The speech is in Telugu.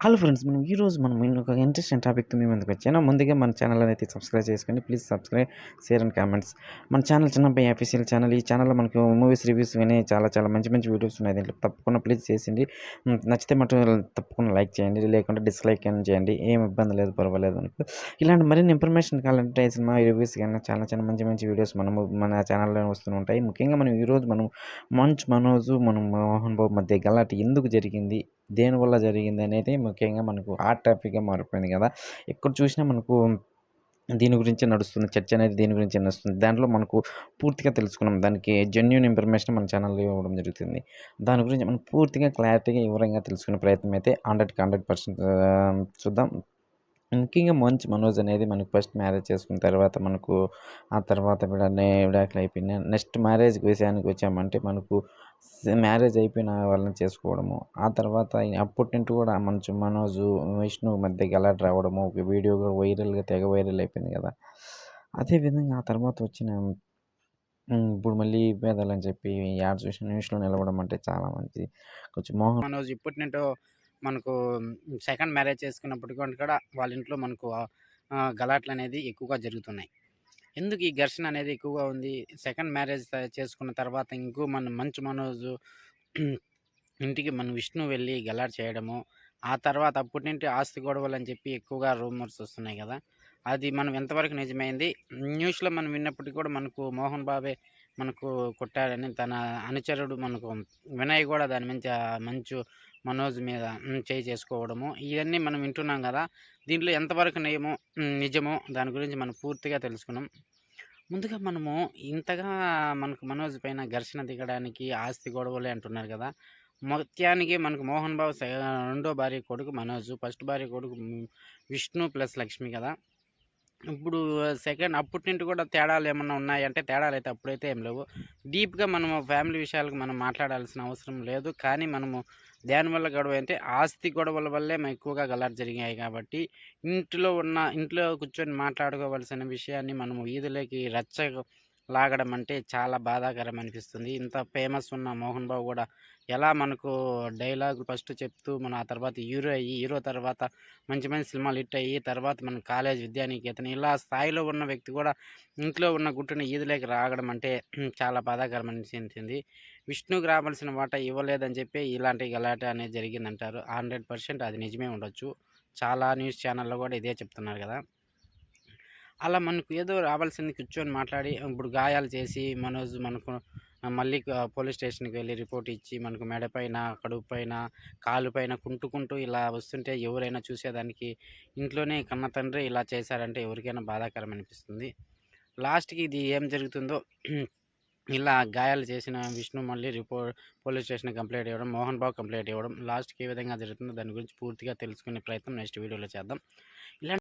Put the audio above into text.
Hello friends. ఈరోజు ఒక ఇంట్రెస్టింగ్ టాపిక్‌తో మీ ముందుకొచ్చాను. ముందుగా మన ఛానల్ అనేది సబ్స్క్రైబ్ చేసుకోండి. Please subscribe, share and comments. మన ఛానల్ చిన్నబ్బాయి అఫీషియల్ ఛానల్. ఈ ఛానల్‌లో మనకు మూవీస్ రివ్యూస్ విని చాలా మంచి మంచి వీడియోస్ ఉన్నాయి. దీంట్లో తప్పకుండా ప్లీజ్ చేసేయండి. నచ్చితే తప్పకుండా లైక్ చేయండి. లేకుంటే డిస్‌లైక్ అయినా చేయండి. ఏం ఇబ్బంది లేదు, పర్వాలేదు మనకు. ఇలాంటి మరిన్ని ఇన్ఫర్మేషన్ కావాలంటే సినిమా రివ్యూస్ గాని చాలా మంచి మంచి వీడియోస్ మన ఛానల్‌లో వస్తూ ఉంటాయి. ముఖ్యంగా ఈరోజు మంచు మనోజు, మోహన్ బాబు మధ్య గలాట ఎందుకు జరిగింది? దేనివల్ల జరిగిందనేది ముఖ్యంగా మనకు హాట్ టాపిక్‌గా మారిపోయింది గదా! ఎక్కడ చూసినా మనకు దీని గురించే నడుస్తుంది. చర్చ అనేది దీని గురించే నడుస్తుంది. దాంట్లో మనకు పూర్తిగా తెలుసుకున్నాం. దానికి జెన్యూన్ ఇన్ఫర్మేషన్ మన ఛానల్‌లో ఇవ్వడం జరుగుతుంది. దాని గురించి మనం పూర్తిగా క్లారిటీగా, వివరంగా తెలుసుకునే ప్రయత్నం అయితే 100కి 100% చూద్దాం. ముఖ్యంగా మంచు మనోజ్ అనేది మనకు ఫస్ట్ మ్యారేజ్ చేసుకున్న తర్వాత ఆ తర్వాత విడాకులయిపోయినాయి. నెక్స్ట్ మ్యారేజ్ విషయానికి వచ్చామంటే మ్యారేజ్ అయిపోయిన వాళ్ళని చేసుకోవడము. ఆ తర్వాత అప్పటి నుండి కూడా మంచు మనోజు, విష్ణు మధ్య గలాట రావడము. ఒక వీడియో కూడా తెగ వైరల్ అయిపోయింది కదా! అదే విధంగా ఆ తర్వాత వచ్చిన ఇప్పుడు మళ్ళీ భేదాలని చెప్పి యాడ చూసిన న్యూస్‌లో నిలవడం అంటే చాలా మంచిది. కొంచెం మనోజ్ ఇప్పటినుంటో మనకు సెకండ్ మ్యారేజ్ చేసుకున్నప్పటికి కూడా వాళ్ళ ఇంట్లో మనకు గలాట్లనేది ఎక్కువగా జరుగుతున్నాయి. ఎందుకు ఈ ఘర్షణ అనేది ఎక్కువగా ఉంది? సెకండ్ మ్యారేజ్ చేసుకున్న తర్వాత మంచు మనోజు ఇంటికి మన విష్ణు వెళ్ళి గలాట చేయడము, ఆ తర్వాత అప్పటి నుండి ఆస్తి గొడవలని చెప్పి ఎక్కువగా రూమర్స్ వస్తున్నాయి గదా! అది మనం ఎంతవరకు నిజమైంది? న్యూస్‌లో మనం విన్నప్పటికి కూడా మనకు మోహన్ బాబే మనకు కొట్టాడని తన అనుచరుడు వినయ్ గూడా దాని మీద మంచు మనోజ్ మీద చేయి చేసుకోవడము, ఇయన్నీ మనం వింటున్నాం గదా! దీంట్లో ఎంతవరకు నిజమో దాని గురించి మనం పూర్తిగా తెలుసుకున్నాం. ముందుగా ఇంతగా మనోజ్ పైన ఘర్షణ దిగడానికి ఆస్తి గొడవలే అంటున్నారు గదా! మొత్తానికి మనకు మోహన్ బాబు రెండో భార్య కొడుకు మనోజు. ఫస్ట్ భార్య కొడుకు విష్ణు ప్లస్ లక్ష్మి కదా! ఇప్పుడు సెకండ్ అప్పటి నుండి కూడా తేడాలేమన్నా ఉన్నాయంటే తేడాలైతే అప్పుడైతే ఏం లేవు. డీప్‌గా మనము ఫ్యామిలీ విషయాలకు మనం మాట్లాడాల్సిన అవసరం లేదు. కానీ దేనివల్ల గొడవ అంటే ఆస్తి గొడవల వల్లే ఎక్కువగా గలాట జరిగాయి కాబట్టి ఇంట్లో కూర్చొని మాట్లాడుకోవాల్సిన విషయాన్ని మనము వీధిలోకి లాగడం అంటే చాలా బాధాకరం అనిపిస్తుంది. ఇంత ఫేమస్ ఉన్న మోహన్ బాబు గూడా ఎలా మనకు డైలాగులు ఫస్ట్ చెప్తూ ఆ తర్వాత హీరో అయ్యి, హీరో తర్వాత మంచి మంచి సినిమాలు హిట్ అయ్యి, తర్వాత మన కాలేజ్ విద్యానికేతన్ ఇలా స్థాయిలో ఉన్న వ్యక్తి కూడా ఇంట్లో ఉన్న గుట్టుని ఈదులోకి రాగడం అంటే చాలా బాధాకరం అనిపించింది. విష్ణుకి రావాల్సిన వాటా ఇవ్వలేదని చెప్పి ఇలాంటి గలాట అనేది జరిగిందంటారు. 100% అది నిజమే ఉండొచ్చు. చాలా న్యూస్ ఛానల్‌లో కూడా ఇదే చెప్తున్నారు కదా! అలా మనకు ఏదో రావాల్సింది కూర్చొని మాట్లాడి ఇప్పుడు గాయాలు చేసి మనోజ్ మళ్ళీ పోలీస్ స్టేషన్‌కి వెళ్లి రిపోర్ట్ ఇచ్చి మనకు మెడపైన, కడుపుపైన, కాలుపైన కుంటుకుంటూ ఇలా వస్తుంటే ఎవరైనా చూసేదానికి ఇంట్లోనే కన్న తండ్రి ఇలా చేశారంటే ఎవరికైనా బాధాకరం అనిపిస్తుంది. లాస్ట్‌కి ఇది ఏం జరుగుతుందో ఇలా గాయాలు చేసిన విష్ణు మళ్ళీ పోలీస్ స్టేషన్‌కి కంప్లెయింట్ ఇవ్వడం, మోహన్ బాబు కంప్లెయింట్ ఇవ్వడం లాస్ట్‌కి ఏ విధంగా జరుగుతుందో దాని గురించి పూర్తిగా తెలుసుకునే ప్రయత్నం నెక్స్ట్ వీడియోలో చేద్దాం. ఇలా